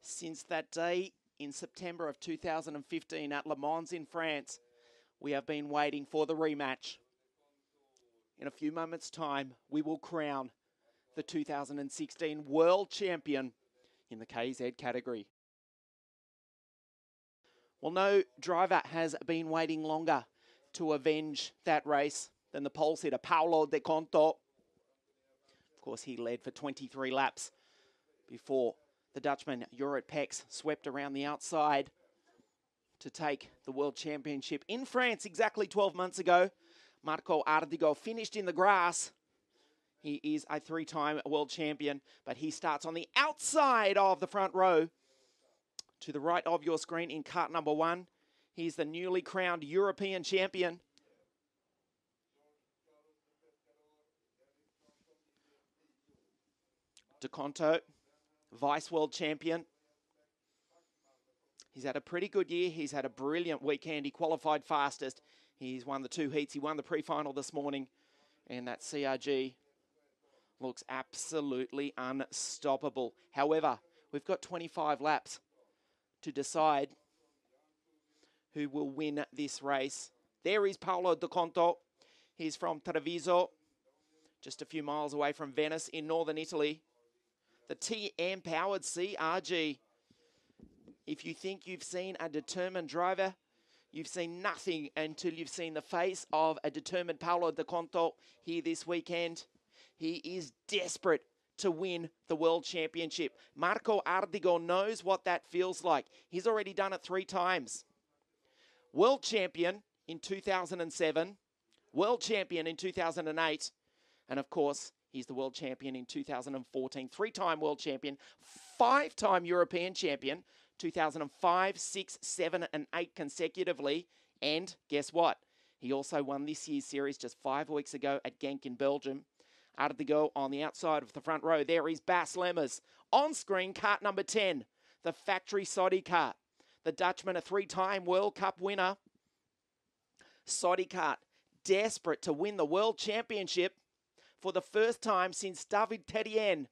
Since that day in September of 2015 at Le Mans in France, we have been waiting for the rematch. In a few moments' time, we will crown the 2016 World Champion in the KZ category. Well, no driver has been waiting longer to avenge that race than the pole sitter, Paolo De Conto. Of course, he led for 23 laps before the Dutchman, Jorrit Pex, swept around the outside to take the World Championship in France exactly 12 months ago. Marco Ardigò finished in the grass. He is a three-time world champion, but he starts on the outside of the front row. To the right of your screen in cart number 1, he's the newly crowned European champion. De Conto, vice world champion. He's had a pretty good year. He's had a brilliant weekend. He qualified fastest. He's won the 2 heats. He won the pre-final this morning. And that CRG looks absolutely unstoppable. However, we've got 25 laps to decide who will win this race. There is Paolo De Conto. He's from Treviso, just a few miles away from Venice in northern Italy. The TM-powered CRG. If you think you've seen a determined driver, you've seen nothing until you've seen the face of a determined Paolo De Conto here this weekend. He is desperate to win the World Championship. Marco Ardigò knows what that feels like. He's already done it 3 times. World Champion in 2007, World Champion in 2008, and of course, he's the World Champion in 2014, 3-time World Champion, 5-time European Champion, 2005, 6, 7, and 8 consecutively. And guess what? He also won this year's series just 5 weeks ago at Genk in Belgium. Ardigò on the outside of the front row. There is Bas Lemmers. On screen, cart number 10, the factory Sodi cart. The Dutchman, a 3-time World Cup winner. Sodi cart, desperate to win the World Championship for the first time since David Terrien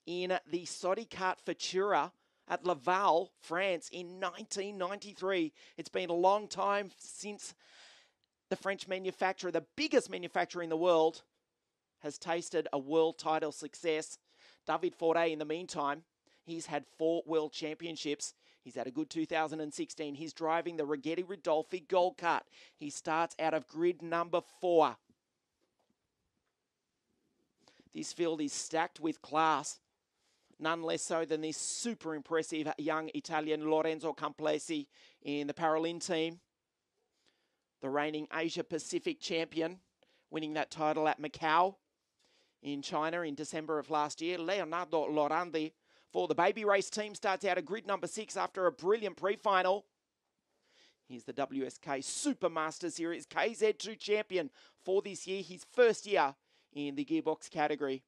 in the Sodi cart Futura at Laval, France in 1993. It's been a long time since the French manufacturer, the biggest manufacturer in the world, has tasted a world title success. David Foré, in the meantime, he's had 4 world championships. He's had a good 2016. He's driving the Righetti Ridolfi Gold Cart. He starts out of grid number 4. This field is stacked with class. None less so than this super impressive young Italian Lorenzo Camplesi in the Paralin team. The reigning Asia Pacific champion, winning that title at Macau in China in December of last year. Leonardo Lorandi for the baby race team starts out at grid number 6 after a brilliant pre-final. He's the WSK Supermaster Series KZ2 champion for this year, his first year in the gearbox category.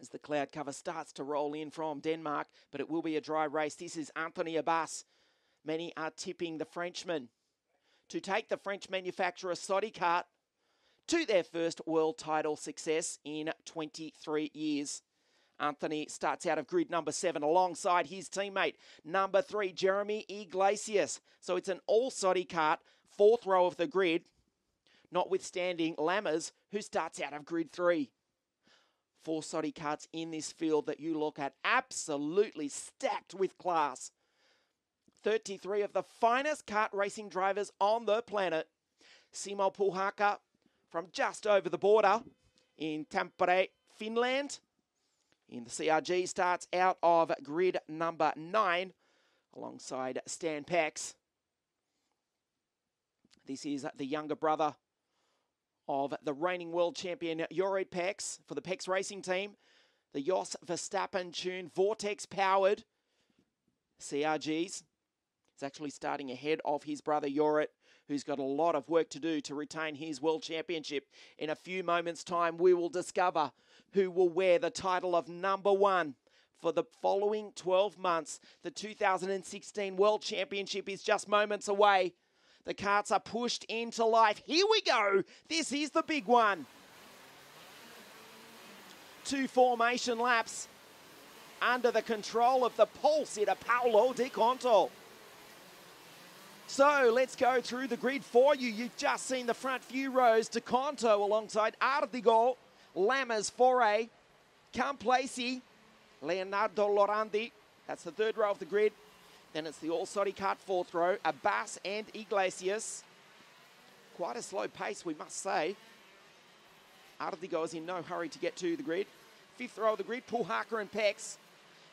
As the cloud cover starts to roll in from Denmark, but it will be a dry race. This is Anthony Abbasse. Many are tipping the Frenchman to take the French manufacturer Sodi cart to their first world title success in 23 years. Anthony starts out of grid number 7 alongside his teammate, number 3, Jeremy Iglesias. So it's an all Sodi cart, 4th row of the grid, notwithstanding Lammers, who starts out of grid 3. 4 Sodi carts in this field that you look at, absolutely stacked with class. 33 of the finest kart racing drivers on the planet. Simo Puhaka from just over the border in Tampere, Finland. In the CRG, starts out of grid number 9 alongside Stan Pex. This is the younger brother of the reigning world champion Jorrit Pex for the Pex Racing team. The Jos Verstappen tuned Vortex powered CRGs. He's actually starting ahead of his brother Jorrit, who's got a lot of work to do to retain his world championship. In a few moments' time, we will discover who will wear the title of number 1 for the following 12 months. The 2016 World Championship is just moments away. The carts are pushed into life. Here we go. This is the big one. 2 formation laps. under the control of the pole sitter, Paolo De Conto. So let's go through the grid for you. You've just seen the front few rows. De Conto alongside Ardigò, Lammers, Foray, Camplacey, Leonardo Lorandi. That's the third row of the grid. Then it's the all Sodi Kart fourth row, Abbasse and Iglesias. Quite a slow pace, we must say. Ardigò is in no hurry to get to the grid. Fifth row of the grid, Puhaka and Pex.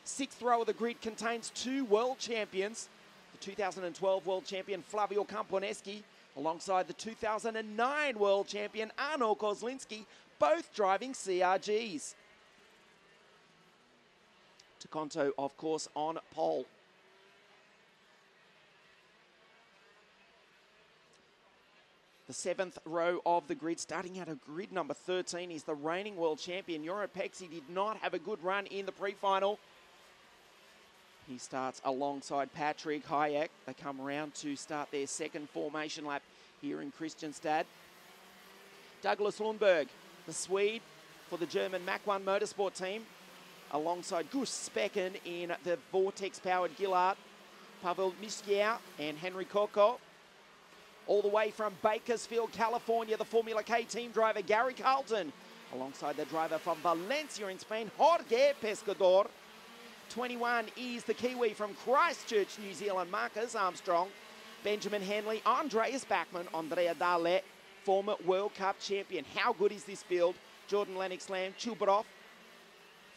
Sixth row of the grid contains two world champions. The 2012 world champion Flavio Camponeschi alongside the 2009 world champion Arno Kozlinski, both driving CRGs. De Conto, of course, on pole. The seventh row of the grid, starting out of grid number 13, is the reigning world champion. Europexi did not have a good run in the pre-final. He starts alongside Patrick Hayek. They come around to start their second formation lap here in Kristianstad. Douglas Lundberg, the Swede for the German Mach 1 Motorsport team, alongside Gus Specken in the Vortex-powered Gillard, Pavel Miskier and Henry Coco. All the way from Bakersfield, California, the Formula K team driver Gary Carlton, alongside the driver from Valencia in Spain, Jorge Pescador. 21 is the Kiwi from Christchurch, New Zealand, Marcus Armstrong. Benjamin Henley, Andreas Bachmann, Andrea Dale, former World Cup champion. How good is this field? Jordan Lennox Lamb, Chubarov,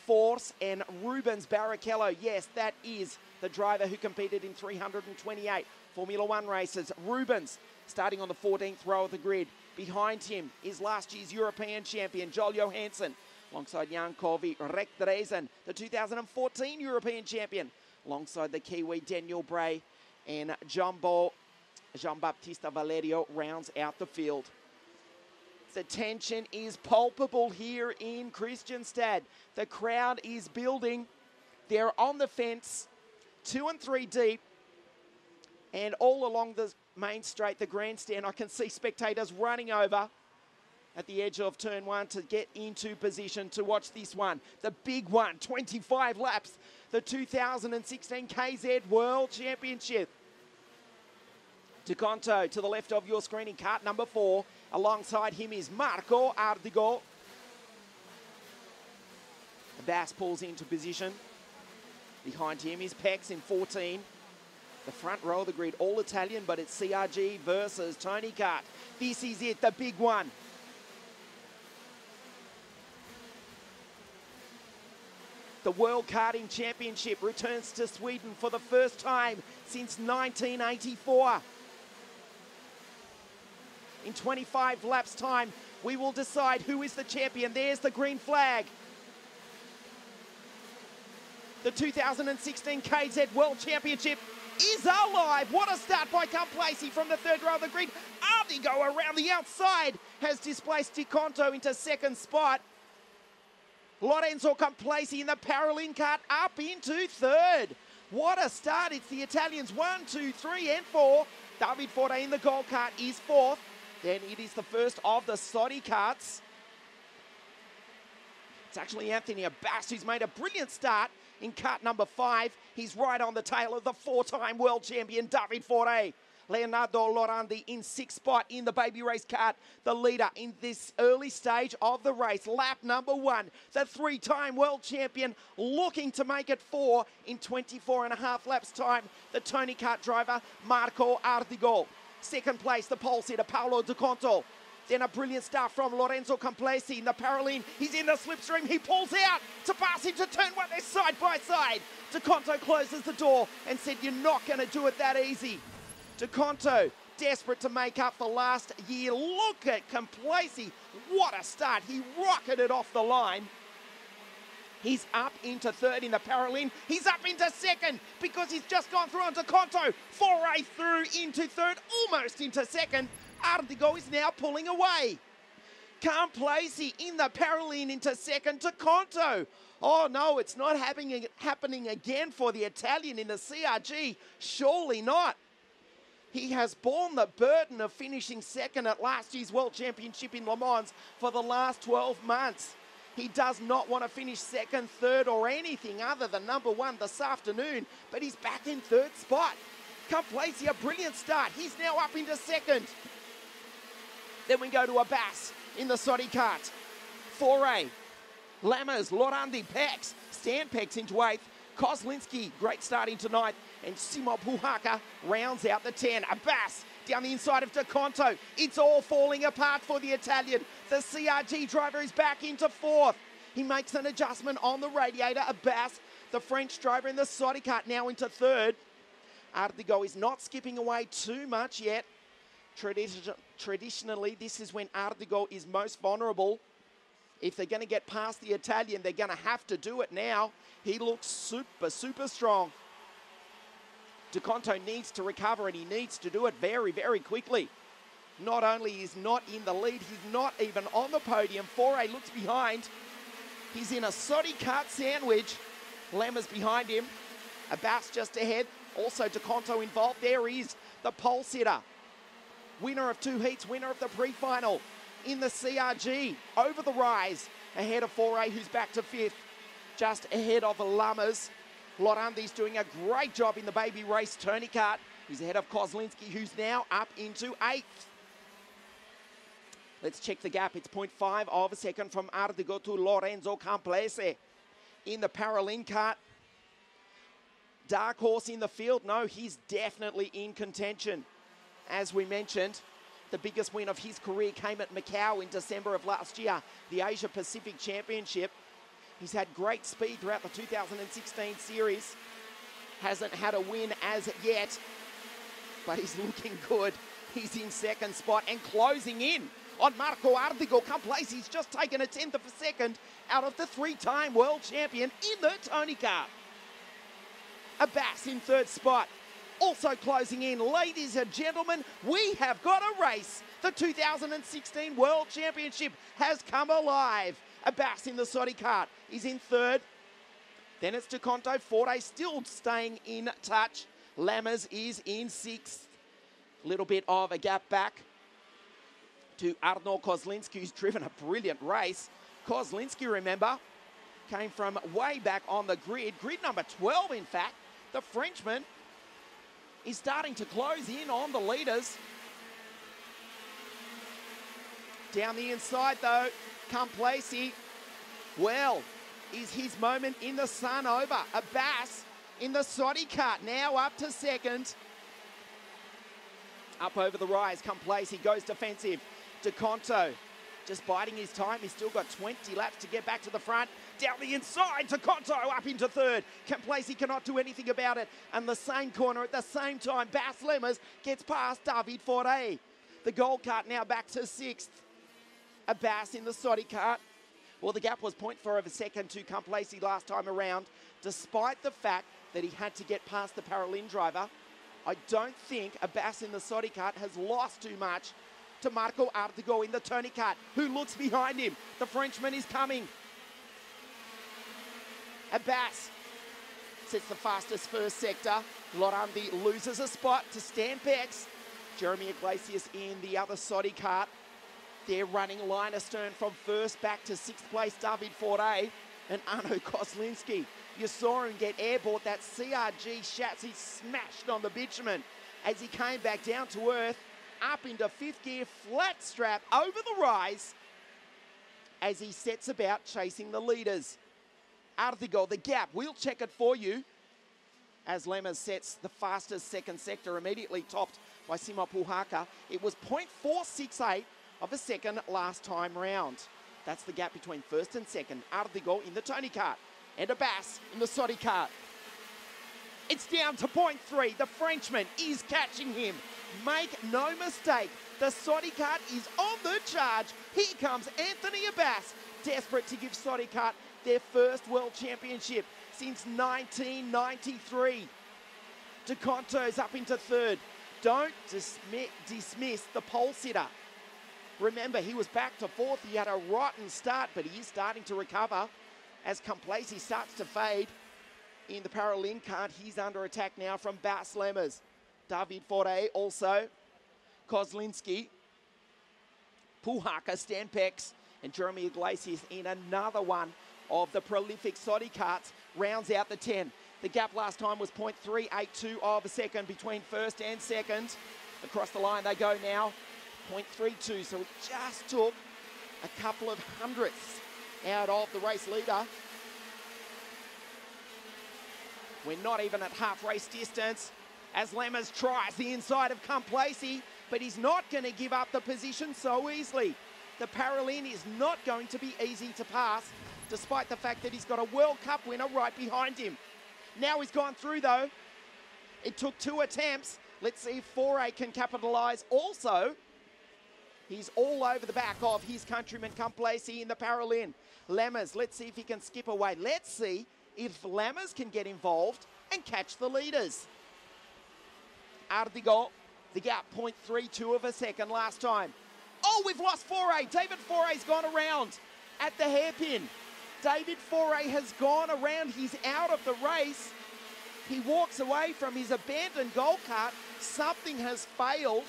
Force and Rubens Barrichello. Yes, that is the driver who competed in 328 Formula One races. Rubens starting on the 14th row of the grid. Behind him is last year's European champion, Joel Johansson, alongside Jan Kovi Rekdresen, the 2014 European champion, alongside the Kiwi Daniel Bray, and Jean-Baptista Valerio rounds out the field. The tension is palpable here in Kristianstad. The crowd is building. They're on the fence, 2 and 3 deep. And all along the main straight, the grandstand, I can see spectators running over at the edge of turn 1 to get into position to watch this one. The big one, 25 laps, the 2016 KZ World Championship. De Conto to the left of your screen in cart number 4. Alongside him is Marco Ardigò. Bass pulls into position. Behind him is Pex in 14. The front row of the grid, all Italian, but it's CRG versus Tony Kart. This is it, the big one. The World Karting Championship returns to Sweden for the first time since 1984. In 25 laps time, we will decide who is the champion. There's the green flag. The 2016 KZ World Championship is alive. What a start by Camplacey from the third row of the grid. Ardigò around the outside has displaced De Conto into second spot. Lorenzo Camplacey in the Paralin kart up into third. What a start. It's the Italians 1, 2, 3 and 4. David Forte in the gold kart is fourth. Then it is the first of the Sodi karts. It's actually Anthony Abbasse who's made a brilliant start in kart number 5. He's right on the tail of the 4-time world champion David Forte. Leonardo Lorandi in 6th spot in the baby race kart, the leader in this early stage of the race. Lap number 1, the 3-time world champion looking to make it 4 in 24.5 laps time. The Tony Kart driver, Marco Ardigò. Second place, the pole sitter, Paolo De Conto. Then a brilliant start from Lorenzo Camplacey in the Paralin. He's in the slipstream. He pulls out to pass him to turn 1. They're side by side. De Conto closes the door and said, "You're not going to do it that easy." De Conto, desperate to make up for last year. Look at Camplacey. What a start. He rocketed off the line. He's up into third in the Paralin. He's up into second because he's just gone through on De Conto. Foray through into third, almost into second. Ardigò is now pulling away. Camplacey in the Paralin into second. De Conto. Oh no, it's not happening again for the Italian in the CRG. Surely not. He has borne the burden of finishing second at last year's World Championship in Le Mans for the last 12 months. He does not want to finish second, third, or anything other than number one this afternoon, but he's back in third spot. Complacey, a brilliant start. He's now up into second. Then we go to Abbasse in the Sodi Kart. Foray, Lammers, Lorandi, Pex, Stan Pex into 8th. Kozlinski, great start into 9th. And Simo Puhaka rounds out the 10. Abbasse down the inside of De Conto. It's all falling apart for the Italian. The CRG driver is back into 4th. He makes an adjustment on the radiator. Abbasse, the French driver in the Sodi Kart, now into 3rd. Ardigò is not skipping away too much yet. Traditionally, this is when Ardigò is most vulnerable. If they're going to get past the Italian, they're going to have to do it now. He looks super, super strong. De Conto needs to recover, and he needs to do it very, very quickly. Not only is not in the lead, he's not even on the podium. Foray looks behind. He's in a Sodi Kart sandwich. Lammers behind him. Abbasse just ahead. Also De Conto involved. There is the pole sitter. Winner of 2 heats, winner of the pre-final in the CRG. Over the rise, ahead of Foray, who's back to 5th. Just ahead of the Lammers. Lorandi's doing a great job in the baby race tourney kart. He's ahead of Kozlinski, who's now up into 8th. Let's check the gap. It's 0.5 of a second from Ardigò to Lorenzo Complacey. In the Paralin kart, dark horse in the field? No, he's definitely in contention. As we mentioned, the biggest win of his career came at Macau in December of last year, the Asia Pacific Championship. He's had great speed throughout the 2016 series. Hasn't had a win as yet, but he's looking good. He's in second spot and closing in on Marco Ardigò. Complacey's just taken a 10th of a second out of the 3-time world champion in the Tony Kart. Abbasse in 3rd spot. Also closing in, ladies and gentlemen, we have got a race. The 2016 World Championship has come alive. Abbasse in the Sodi Kart is in 3rd. Then it's De Conto. Foray still staying in touch. Lammers is in 6th. Little bit of a gap back to Arnaud Kozlinski, who's driven a brilliant race. Kozlinski, remember, came from way back on the grid number 12, in fact. The Frenchman is starting to close in on the leaders. Down the inside, though, Complacey. Well, is his moment in the sun over? Abbasse in the Sodi Kart, now up to 2nd. Up over the rise, Complacey goes defensive. De Conto just biding his time. He's still got 20 laps to get back to the front. Down the inside, De Conto up into 3rd. Complacey cannot do anything about it. And the same corner at the same time, Bass Lammers gets past David Foray. The gold cart now back to 6th. Abbasse in the Sodi Kart. Well, the gap was 0.4 of a second to Complacey last time around, despite the fact that he had to get past the Paralin driver. I don't think Abbasse in the Sodi Kart has lost too much to Marco Ardigò in the Tony Kart, who looks behind him. The Frenchman is coming. Abbasse sets the fastest first sector. Lorandi loses a spot to Stan Pex. Jeremy Iglesias in the other Sodi Kart. They're running line astern from 1st back to 6th place, David Foray and Arnaud Kozlinski. You saw him get airborne. That CRG chassis smashed on the bitumen as he came back down to earth, up into 5th gear, flat strap over the rise as he sets about chasing the leaders. Ardigò, the gap, we'll check it for you as Lammers sets the fastest 2nd sector, immediately topped by Simo Puhaka. It was 0.468 of a second last time round. That's the gap between 1st and 2nd. Ardigò in the Tony Kart and Abbasse in the Sodi Kart. It's down to 0.3. The Frenchman is catching him. Make no mistake, the Sodi Kart is on the charge. Here comes Anthony Abbasse, desperate to give Sodi Kart their first World Championship since 1993. De Conto's up into 3rd. Don't dismiss the pole sitter. Remember, he was back to 4th. He had a rotten start, but he is starting to recover as Complacey starts to fade. In the Paralin kart, he's under attack now from Bass Lammers. David Foray also. Kozlinski. Puhaka, Stan Pex And Jeremy Iglesias in another one of the prolific Sodi karts rounds out the 10. The gap last time was 0.382 of a second between first and second. Across the line they go now, 0.32. So it just took a couple of hundredths out of the race leader. We're not even at half race distance as Lammers tries the inside of Complacey, but he's not going to give up the position so easily. The Paralyn is not going to be easy to pass, despite the fact that he's got a World Cup winner right behind him. Now he's gone through though. It took 2 attempts. Let's see if Foray can capitalise. Also, he's all over the back of his countryman Complacey in the Paralyn. Lammers, let's see if he can skip away. Let's see if Lammers can get involved and catch the leaders. Ardigò, the gap 0.32 of a second last time. Oh, we've lost Foray. David Foray's gone around at the hairpin. David Foray has gone around. He's out of the race. He walks away from his abandoned goal cart. Something has failed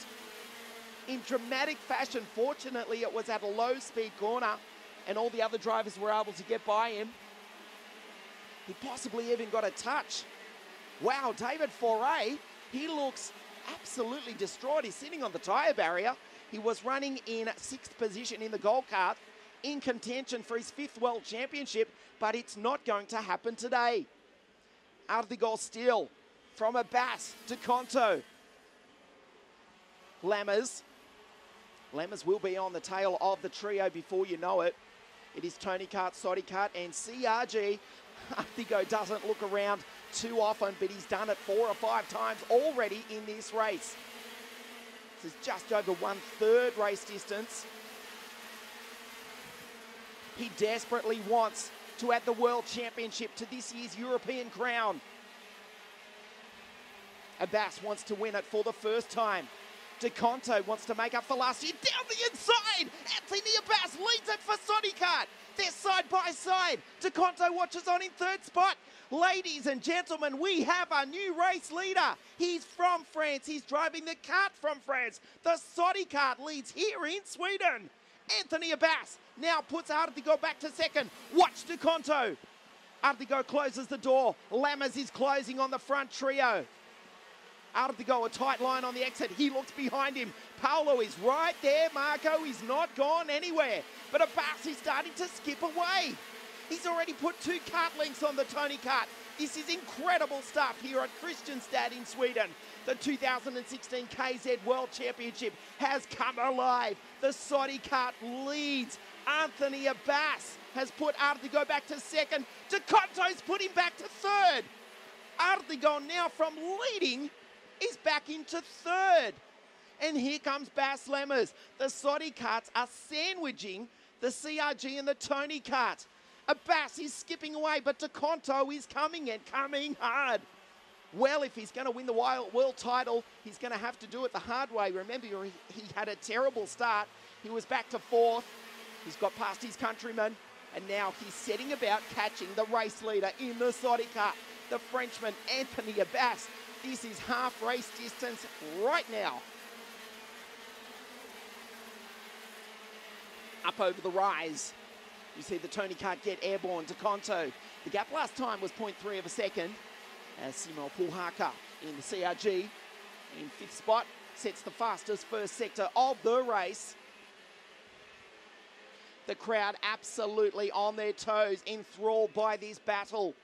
in dramatic fashion. Fortunately, it was at a low-speed corner, and all the other drivers were able to get by him. He possibly even got a touch. Wow, David Foray, he looks absolutely distraught. He's sitting on the tyre barrier. He was running in 6th position in the goal cart, in contention for his 5th World Championship, but it's not going to happen today. Ardigò still from Abbasse to Conto. Lammers will be on the tail of the trio before you know it. It is Tony Kart, Sodi Kart and CRG. Ardigò doesn't look around too often, but he's done it 4 or 5 times already in this race. This is just over 1/3 race distance. He desperately wants to add the World Championship to this year's European crown. Abbasse wants to win it for the first time. De Conto wants to make up for last year. Down the inside! Anthony Abbasse leads it for Sodi Kart. They're side by side. De Conto watches on in 3rd spot. Ladies and gentlemen, we have a new race leader. He's from France. He's driving the kart from France. The Sodi Kart leads here in Sweden. Anthony Abbasse now puts Ardigò back to 2nd. Watch De Conto. Ardigò closes the door. Lammers is closing on the front trio. Ardigò, a tight line on the exit. He looks behind him. Paolo is right there. Marco is not gone anywhere. But Abbasse is starting to skip away. He's already put 2 kart lengths on the Tony Kart. This is incredible stuff here at Kristianstad in Sweden. The 2016 KZ World Championship has come alive. The Sodi Kart leads. Anthony Abbasse has put Ardigò back to 2nd. De Conto's put him back to 3rd. Ardigò now from leading is back into 3rd. And here comes Bass Lammers. The Sodi Karts are sandwiching the CRG and the Tony Kart. Abbasse is skipping away, but De Conto is coming and coming hard. Well, if he's going to win the world title, he's going to have to do it the hard way. Remember, he had a terrible start. He was back to 4th. He's got past his countryman, and now he's setting about catching the race leader in the Sodi Kart, the Frenchman Anthony Abbasse. This is half race distance right now. Up over the rise. You see the Tony Kart get airborne. De Conto. The gap last time was 0.3 of a second. As Simon Pulhaka in the CRG in 5th spot sets the fastest first sector of the race. The crowd absolutely on their toes, enthralled by this battle.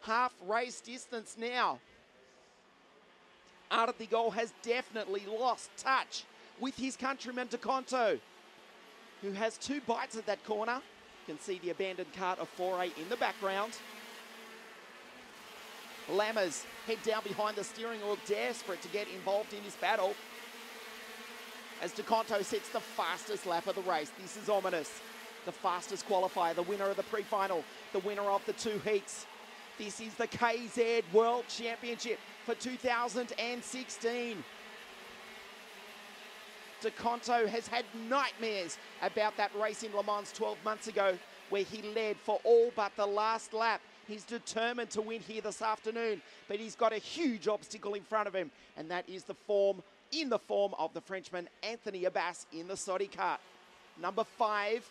Half race distance now. Ardigò has definitely lost touch with his countryman De Conto, who has 2 bites at that corner. You can see the abandoned kart of Foray in the background. Lammers head down behind the steering wheel, desperate to get involved in this battle, as De Conto sets the fastest lap of the race. This is ominous. The fastest qualifier, the winner of the pre-final, the winner of the 2 heats. This is the KZ World Championship for 2016. De Conto has had nightmares about that race in Le Mans 12 months ago, where he led for all but the last lap. He's determined to win here this afternoon, but he's got a huge obstacle in front of him, and that is the form of the Frenchman Anthony Abbasse in the Sodi Kart. number 5.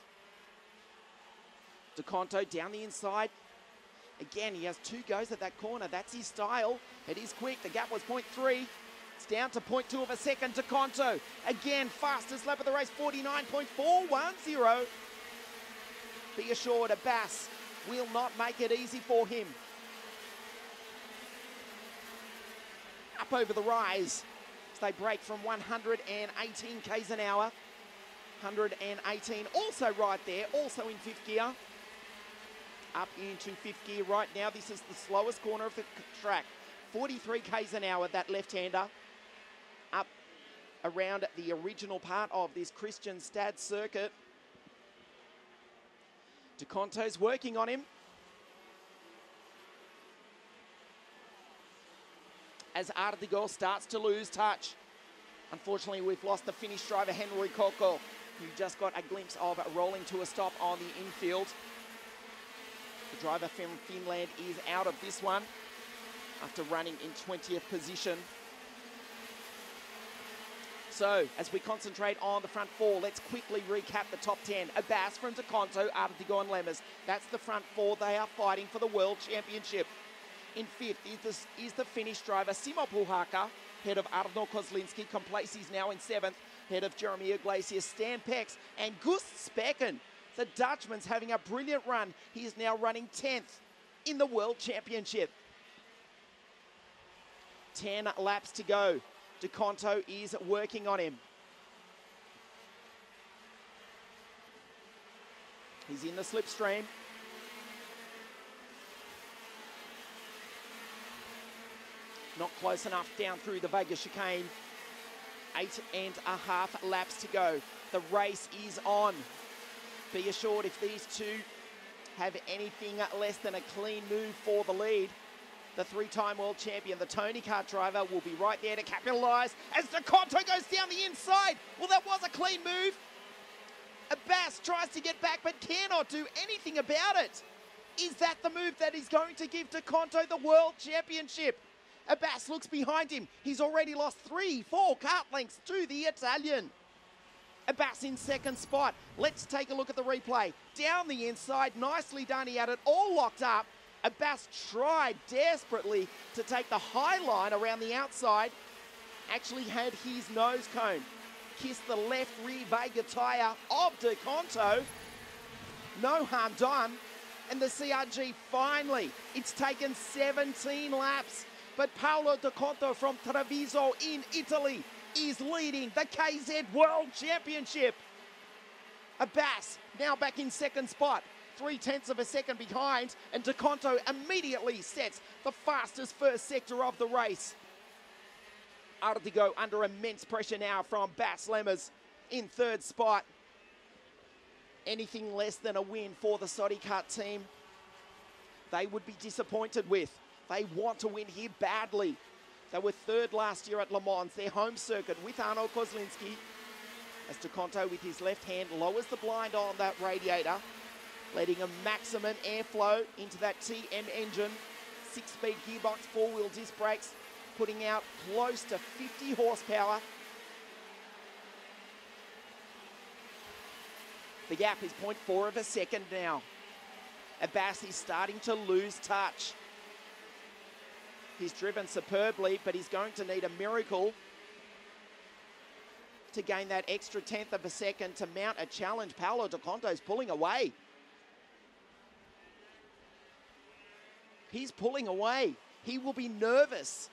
De Conto down the inside. Again, he has 2 goes at that corner. That's his style. It is quick. The gap was 0.3. It's down to 0.2 of a second. De Conto, again, fastest lap of the race, 49.410. Be assured, Abbasse will not make it easy for him. Up over the rise as they break from 118 k's an hour. 118, also right there, also in 5th gear. Up into 5th gear right now. This is the slowest corner of the track. 43 k's an hour, that left-hander. Up around the original part of this Kristianstad circuit. De Conto's working on him. As Ardigò starts to lose touch. Unfortunately, we've lost the Finnish driver, Henry Kokko, who just got a glimpse of rolling to a stop on the infield. The driver from Finland is out of this one after running in 20th position. So, as we concentrate on the front 4, let's quickly recap the top 10. Abbasse from De Conto, Ardigò and Lemmers. That's the front 4. They are fighting for the World Championship. In 5th is the Finnish driver, Simo Puhaka, head of Arno Kozlinski. Complaces now in 7th, head of Jeremy Iglesias, Stan Pex, and Gust Specken. The Dutchman's having a brilliant run. He is now running 10th in the World Championship. 10 laps to go. De Conto is working on him. He's in the slipstream. Not close enough down through the Vega chicane. 8.5 laps to go. The race is on. Be assured, if these two have anything less than a clean move for the lead, the 3-time world champion, the Tony Kart driver, will be right there to capitalise as De Conto goes down the inside. Well, that was a clean move. Abbasse tries to get back but cannot do anything about it. Is that the move that is going to give De Conto the world championship? Abbasse looks behind him. He's already lost 3-4 kart lengths to the Italian. Abbasse in 2nd spot. Let's take a look at the replay. Down the inside, nicely done. He had it all locked up. Abbasse tried desperately to take the high line around the outside. Actually had his nose cone kiss the left rear Vega tyre of De Conto. No harm done. And the CRG finally, it's taken 17 laps. But Paolo De Conto from Treviso in Italy is leading the KZ World Championship. Abbasse now back in 2nd spot. 0.3 of a second behind, and De Conto immediately sets the fastest first sector of the race. Ardigò under immense pressure now from Bas Lemmers in 3rd spot. Anything less than a win for the Sodi Kart team, they would be disappointed with. They want to win here badly. They were 3rd last year at Le Mans, their home circuit, with Arno Kozlinski. As De Conto with his left hand lowers the blind on that radiator, letting a maximum airflow into that TM engine. 6-speed gearbox, 4-wheel disc brakes, putting out close to 50 horsepower. The gap is 0.4 of a second now. Abbasse is starting to lose touch. He's driven superbly, but he's going to need a miracle to gain that extra 1/10 of a second to mount a challenge. Paolo De Conto's pulling away. He's pulling away. He will be nervous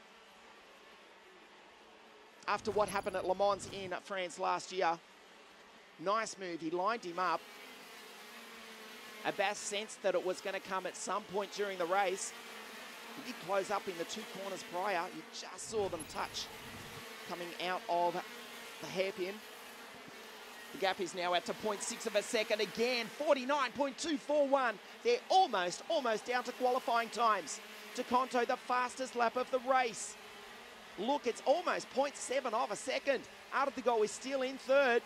after what happened at Le Mans in France last year. Nice move. He lined him up. Abbasse sensed that it was going to come at some point during the race. He did close up in the 2 corners prior. You just saw them touch coming out of the hairpin. The gap is now at to 0.6 of a second again. 49.241. They're almost down to qualifying times. De Conto, the fastest lap of the race. Look, it's almost 0.7 of a second. Ardigò is still in 3rd.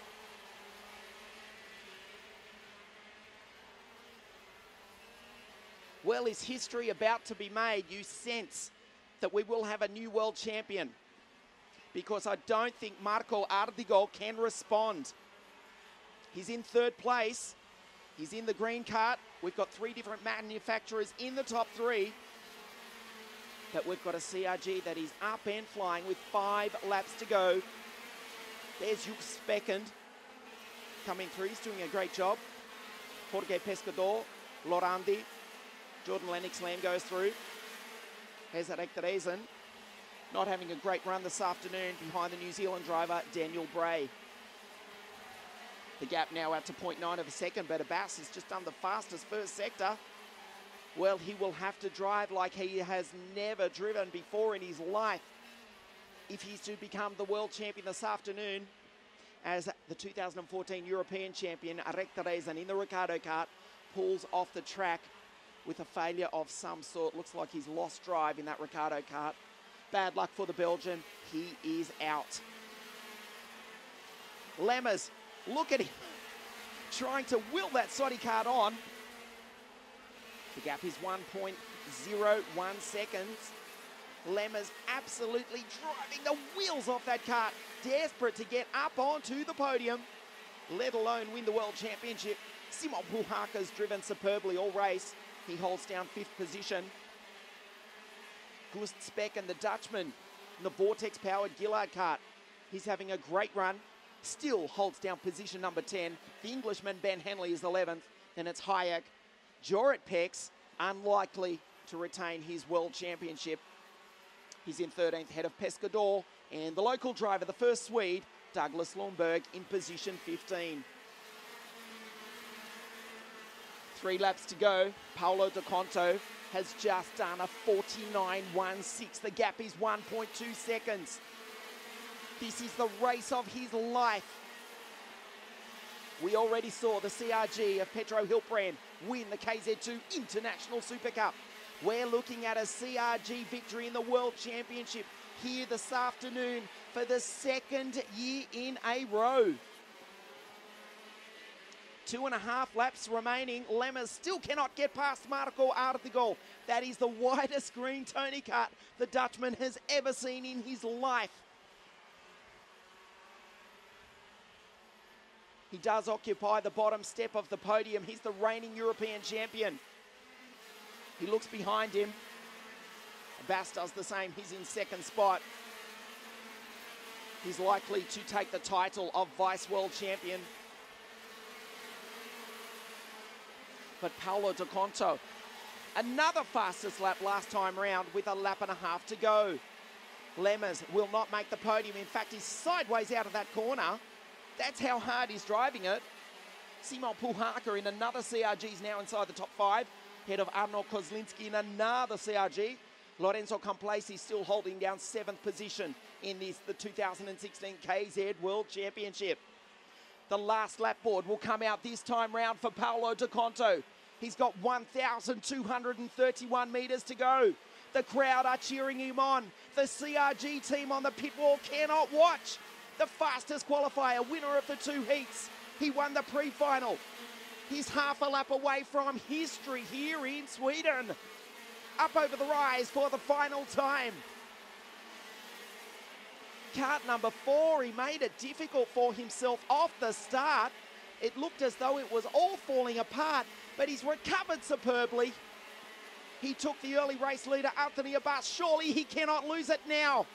Well, is history about to be made? You sense that we will have a new world champion, because I don't think Marco Ardigò can respond. He's in third place. He's in the green cart. We've got 3 different manufacturers in the top 3. But we've got a CRG that is up and flying with 5 laps to go. There's Juxbeckend coming through. He's doing a great job. Jorge Pescador, Lorandi, Jordan Lennox Lamb goes through. Here's Rekteresen, not having a great run this afternoon behind the New Zealand driver, Daniel Bray. The gap now out to 0.9 of a second, but Abbasse has just done the fastest first sector. Well, he will have to drive like he has never driven before in his life if he's to become the world champion this afternoon, as the 2014 European champion, Rekteresen, in the Ricardo kart, pulls off the track with a failure of some sort. Looks like he's lost drive in that Ricardo kart. Bad luck for the Belgian. He is out. Lammers, look at him, trying to will that Sodi kart on. The gap is 1.01 seconds. Lammers absolutely driving the wheels off that kart, desperate to get up onto the podium, let alone win the World Championship. Simon Puhaka's driven superbly all race. He holds down 5th position. Gustbeck and the Dutchman in the Vortex-powered Gillard kart. He's having a great run. Still holds down position number 10. The Englishman, Ben Henley, is 11th. Then it's Hayek. Jorrit Pex, unlikely to retain his World Championship. He's in 13th, ahead of Pescador. And the local driver, the first Swede, Douglas Lundberg, in position 15. 3 laps to go. Paolo De Conto has just done a 49.16. The gap is 1.2 seconds. This is the race of his life. We already saw the CRG of Pedro Hiltbrand win the KZ2 International Super Cup. We're looking at a CRG victory in the World Championship here this afternoon for the 2nd year in a row. 2.5 laps remaining. Lammers still cannot get past Marco Ardigò. That is the widest green Tony kart the Dutchman has ever seen in his life. He does occupy the bottom step of the podium. He's the reigning European champion. He looks behind him. Abbasse does the same. He's in 2nd spot. He's likely to take the title of Vice World Champion. But Paolo De Conto, another fastest lap last time round with 1.5 laps to go. Lammers will not make the podium. In fact, he's sideways out of that corner. That's how hard he's driving it. Simon Puhaka in another CRG is now inside the top 5. Head of Arno Kozlinski in another CRG. Lorenzo Complesi still holding down 7th position in the 2016 KZ World Championship. The last lap board will come out this time round for Paolo De Conto. He's got 1,231 metres to go. The crowd are cheering him on. The CRG team on the pit wall cannot watch. The fastest qualifier, winner of the 2 heats. He won the pre-final. He's half a lap away from history here in Sweden. Up over the rise for the final time. Kart number 4, he made it difficult for himself off the start. It looked as though it was all falling apart, but he's recovered superbly. He took the early race leader, Anthony Abbasse. Surely he cannot lose it now.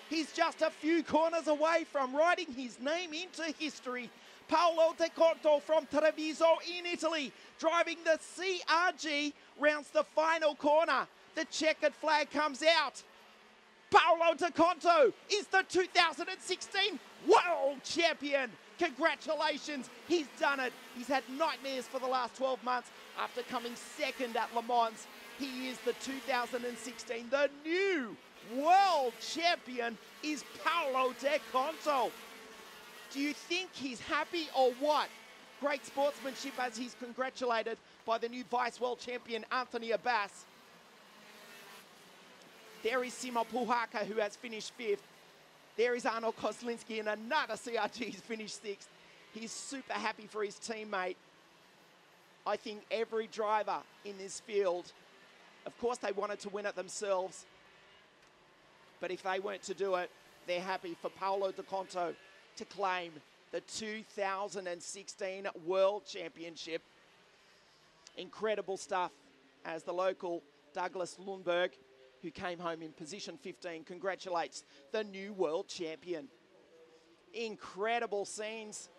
He's just a few corners away from writing his name into history. Paolo De Conto from Treviso in Italy, driving the CRG, rounds the final corner. The checkered flag comes out. Paolo De Conto is the 2016 World Champion. Congratulations, he's done it. He's had nightmares for the last 12 months after coming 2nd at Le Mans. He is the 2016, the new World Champion is Paolo De Conto. Do you think he's happy or what? Great sportsmanship as he's congratulated by the new Vice World Champion, Anthony Abbasse. There is Simon Puhaka, who has finished 5th. There is Arno Kozlinski, and another CRG has finished 6th. He's super happy for his teammate. I think every driver in this field, of course they wanted to win it themselves, but if they weren't to do it, they're happy for Paolo De Conto to claim the 2016 World Championship. Incredible stuff as the local Douglas Lundberg, who came home in position 15, congratulates the new world champion. Incredible scenes,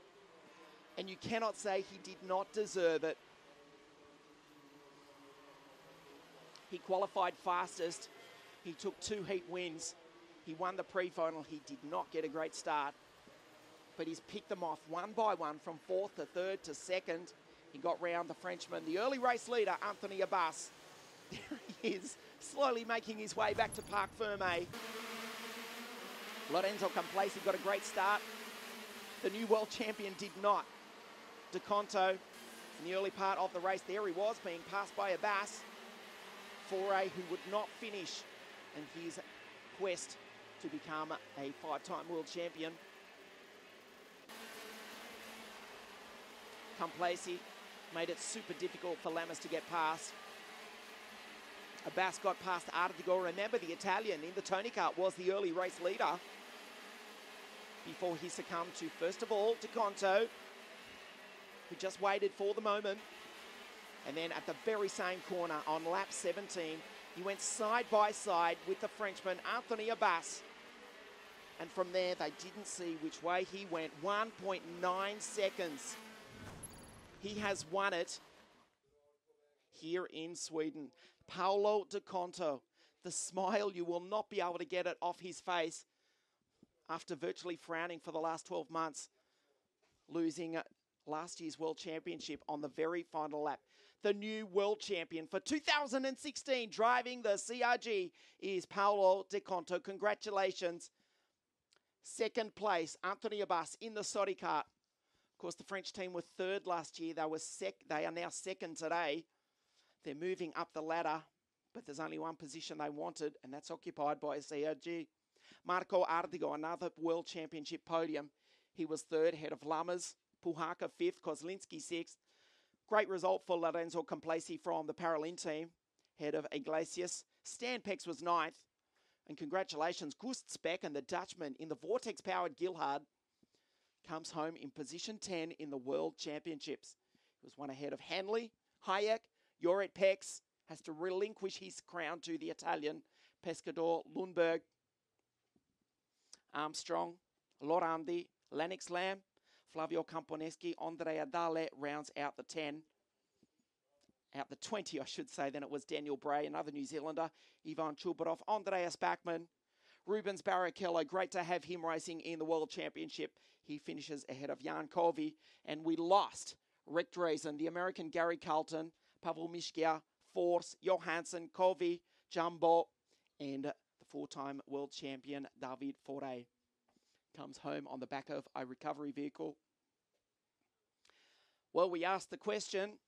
and you cannot say he did not deserve it. He qualified fastest. He took 2 heat wins. He won the pre-final. He did not get a great start, but he's picked them off one by one from 4th to 3rd to 2nd. He got round the Frenchman, the early race leader, Anthony Abbasse. There he is, slowly making his way back to Parc Fermé. Lorenzo Complaci got a great start. The new world champion did not. De Conto, in the early part of the race, there he was, being passed by Abbasse. Faure, who would not finish, and his quest to become a 5-time world champion. Complaci made it super difficult for Lammers to get past. Abbasse got past Ardigò. Remember, the Italian in the Tony Kart was the early race leader before he succumbed to, first of all, De Conto, who just waited for the moment. And then at the very same corner on lap 17, he went side by side with the Frenchman, Anthony Abbasse. And from there, they didn't see which way he went. 1.9 seconds. He has won it here in Sweden. Paolo De Conto, the smile, you will not be able to get it off his face after virtually frowning for the last 12 months, losing last year's World Championship on the very final lap. The new world champion for 2016, driving the CRG, is Paolo De Conto. Congratulations. 2nd place, Anthony Abbasse in the Sodi Kart. Of course, the French team were 3rd last year. They are now 2nd today. They're moving up the ladder, but there's only one position they wanted, and that's occupied by a CRG. Marco Ardigò, another World Championship podium. He was 3rd, ahead of Lammers. Puhaka 5th, Kozlinski 6th. Great result for Lorenzo Complaci from the Paralin team, ahead of Iglesias. Stan Pex was 9th. And congratulations, Gust Speck and the Dutchman in the Vortex-powered Gilhard comes home in position 10 in the World Championships. He was one ahead of Hanley, Hayek. Joret Pex has to relinquish his crown to the Italian Pescador Lundberg. Armstrong, Lorandi, Lennox Lamb, Flavio Camponeschi, Andrea Dale rounds out the 10. Out the 20, I should say. Then it was Daniel Bray, another New Zealander. Ivan Chubarov, Andreas Bachmann, Rubens Barrichello. Great to have him racing in the World Championship. He finishes ahead of Jan Kovi. And we lost Rick Dreesen, the American Gary Carlton, Pavel Mishkia, Force, Johansson, Kovi, Jumbo, and the 4-time world champion David Faure comes home on the back of a recovery vehicle. Well, we asked the question.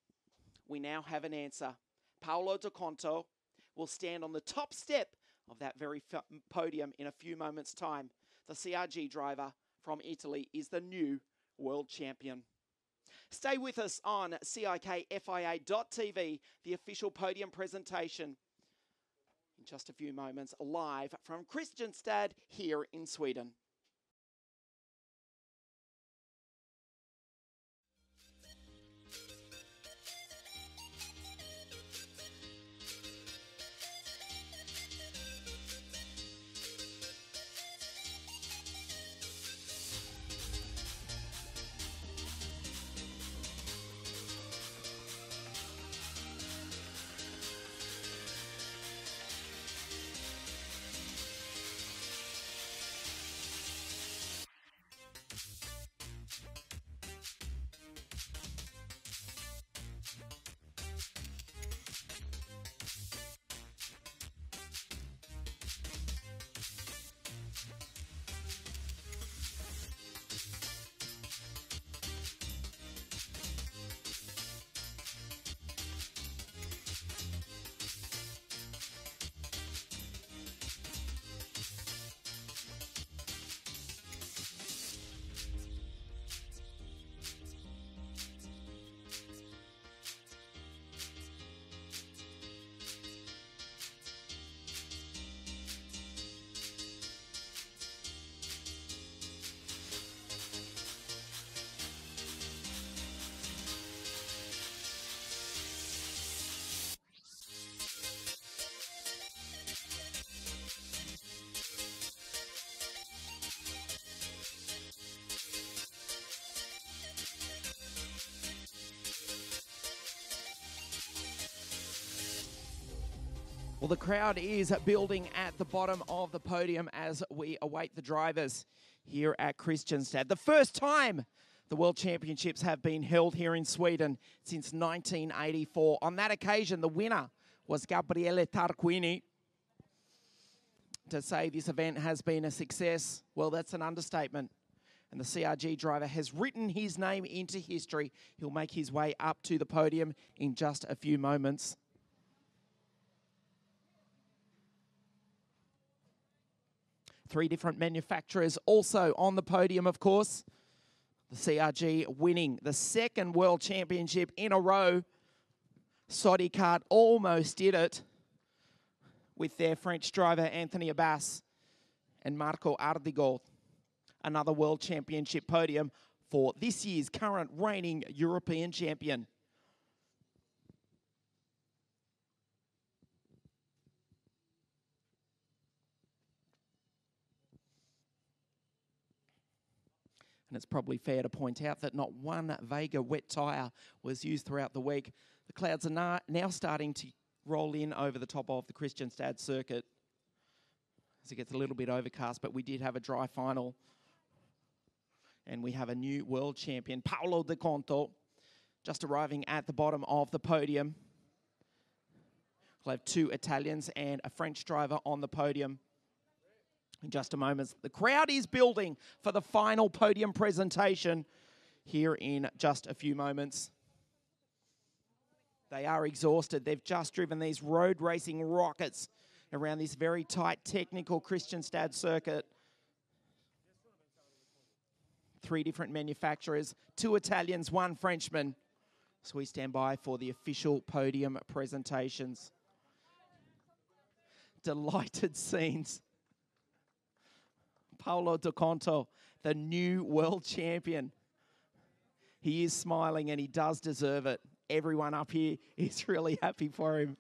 We now have an answer. Paolo De Conto will stand on the top step of that very podium in a few moments' time. The CRG driver from Italy is the new world champion. Stay with us on CIKFIA.tv, the official podium presentation. In just a few moments, live from Kristianstad here in Sweden. Well, the crowd is building at the bottom of the podium as we await the drivers here at Kristianstad. The first time the World Championships have been held here in Sweden since 1984. On that occasion, the winner was Gabriele Tarquini. To say this event has been a success, well, that's an understatement. And the CRG driver has written his name into history. He'll make his way up to the podium in just a few moments. Three different manufacturers also on the podium, of course. The CRG winning the second World Championship in a row. Sodi Kart almost did it with their French driver Anthony Abbasse and Marco Ardigò. Another World Championship podium for this year's current reigning European champion. And it's probably fair to point out that not one Vega wet tyre was used throughout the week. The clouds are now starting to roll in over the top of the Kristianstad circuit as it gets a little bit overcast, but we did have a dry final. And we have a new world champion, Paolo De Conto, just arriving at the bottom of the podium. We'll have two Italians and a French driver on the podium in just a moment. The crowd is building for the final podium presentation here in just a few moments. They are exhausted. They've just driven these road racing rockets around this very tight technical Kristianstad circuit. Three different manufacturers, two Italians, one Frenchman. So we stand by for the official podium presentations. Delighted scenes. Paolo De Conto, the new world champion. He is smiling and he does deserve it. Everyone up here is really happy for him.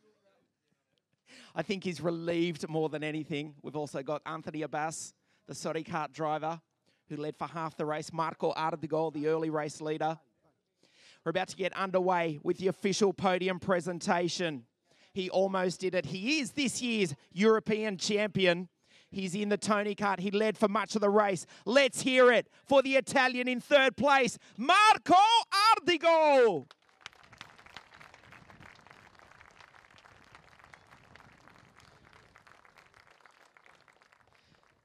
I think he's relieved more than anything. We've also got Anthony Abbasse, the Sodi Kart driver, who led for half the race. Marco Ardigò, the early race leader. We're about to get underway with the official podium presentation. He almost did it. He is this year's European champion. He's in the Tony Kart. He led for much of the race. Let's hear it for the Italian in third place, Marco Ardigò.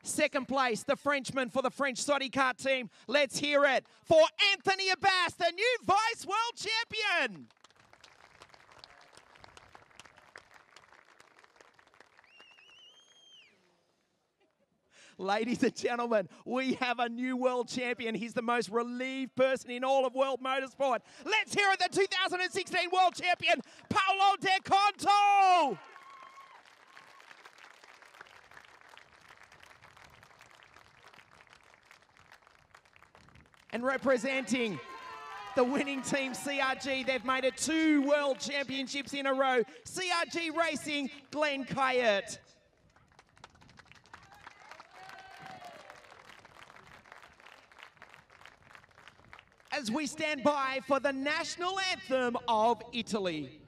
Second place, the Frenchman for the French Sodi Kart team. Let's hear it for Anthony Abbasse, the new Vice World Champion. Ladies and gentlemen, we have a new world champion. He's the most relieved person in all of world motorsport. Let's hear it, the 2016 world champion, Paolo De Conto. And representing the winning team CRG, they've made it 2 world championships in a row. CRG Racing, Glenn Kayert. As we stand by for the national anthem of Italy.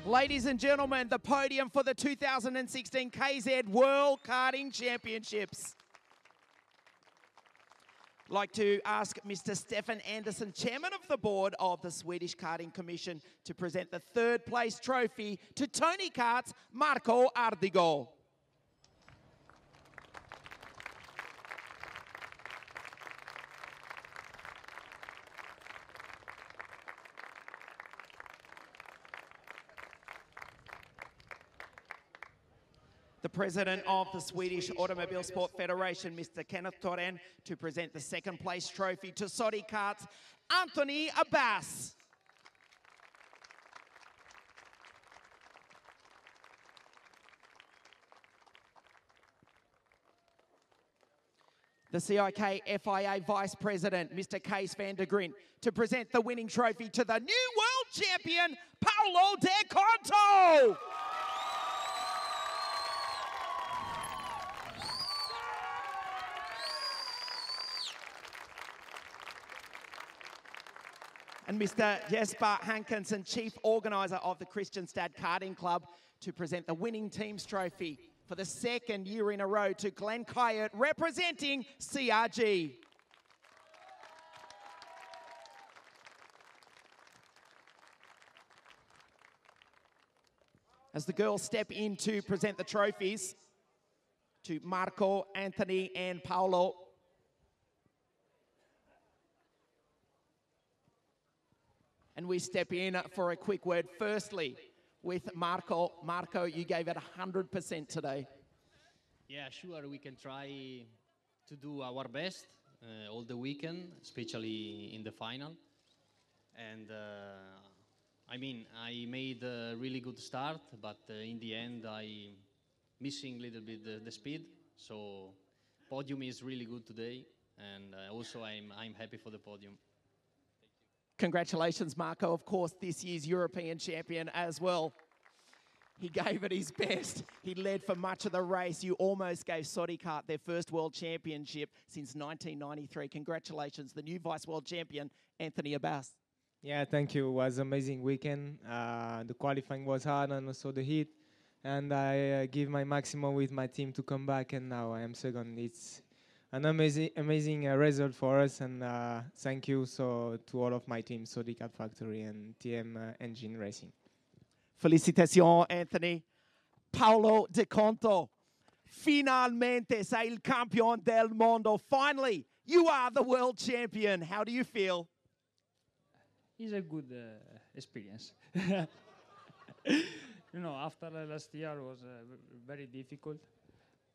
Ladies and gentlemen, the podium for the 2016 KZ World Karting Championships. like to ask Mr. Stefan Andersson, Chairman of the Board of the Swedish Karting Commission, to present the third place trophy to Tony Kart's Marco Ardigò. The President of the Swedish Automobile Sport Federation, Mr. Kenneth Torren, to present the second place trophy to Sodi Kart's Anthony Abbasse. The CIK FIA Vice President, Mr. Kees van der Grint, to present the winning trophy to the new world champion, Paolo De Conto. And Mr. Jesper Hankinson, Chief Organiser of the Kristianstad Karting Club, to present the winning team's trophy for the second year in a row to Glenn Kyatt, representing CRG. As the girls step in to present the trophies to Marco, Anthony and Paolo. And we step in for a quick word, firstly, with Marco. Marco, you gave it 100% today. Yeah, sure, we can try to do our best all the weekend, especially in the final. And I mean, I made a really good start, but in the end, I missing a little bit the speed. So podium is really good today, and also I'm happy for the podium. Congratulations, Marco. Of course, this year's European champion as well. He gave it his best. He led for much of the race. You almost gave Sodi Kart their first world championship since 1993. Congratulations, the new vice world champion, Anthony Abbasse. Yeah, thank you. It was an amazing weekend. The qualifying was hard and also the heat. And I give my maximum with my team to come back, and now I am second. It's an amazing result for us, and thank you to all of my team, Sodi Kart Factory and TM Engine Racing. Félicitations, Anthony. Paolo De Conto, finalmente sei il campione del mondo. Finally, you are the world champion. How do you feel? It's a good experience. You know, after last year was very difficult.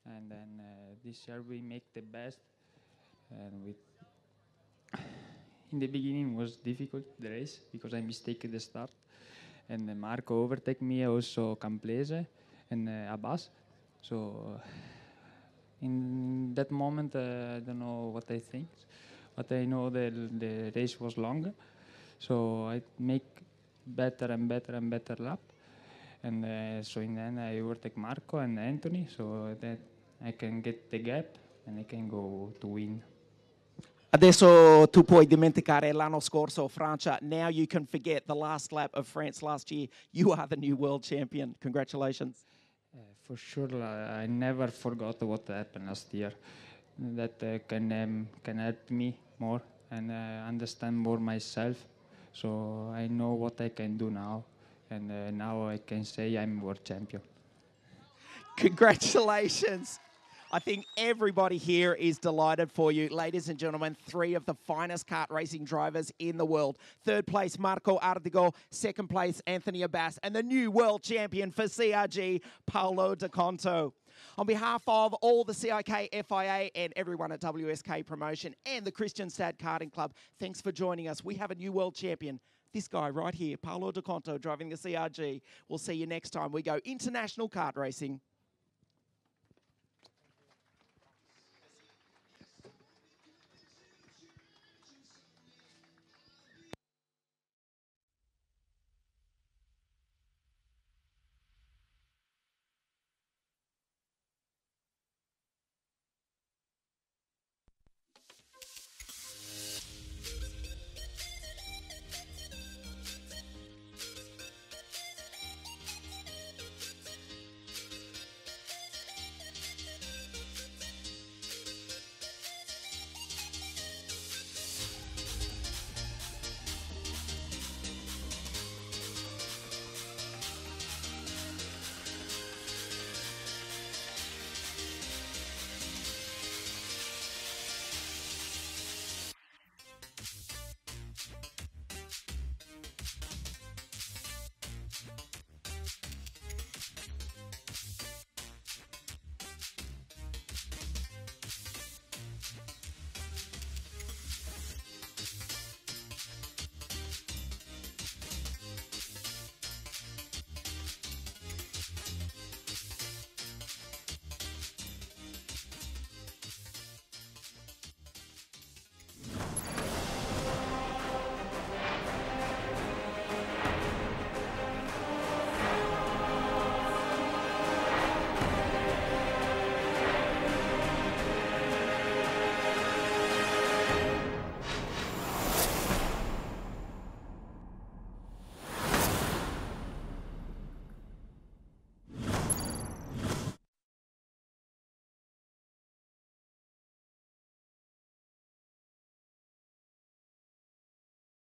And then this year we make the best. And in the beginning was difficult, the race, because I mistaken the start. And Marco overtake me, also Camplese and Abbasse. So in that moment, I don't know what I think, but I know the race was longer. So I make better and better and better lap. And so in the end I overtake Marco and Anthony, so that I can get the gap and I can go to win. Adesso tu puoi dimenticare l'anno scorso, Francia. Now you can forget the last lap of France last year. You are the new world champion. Congratulations. For sure, I never forgot what happened last year. That can help me more and understand more myself. So I know what I can do now. And now I can say I'm world champion. Congratulations. I think everybody here is delighted for you. Ladies and gentlemen, three of the finest kart racing drivers in the world. Third place, Marco Ardigò. Second place, Anthony Abbasse. And the new world champion for CRG, Paolo De Conto. On behalf of all the CIK FIA and everyone at WSK Promotion and the Kristianstad Karting Club, thanks for joining us. We have a new world champion. This guy right here, Paolo De Conto, driving the CRG. We'll see you next time we go international kart racing.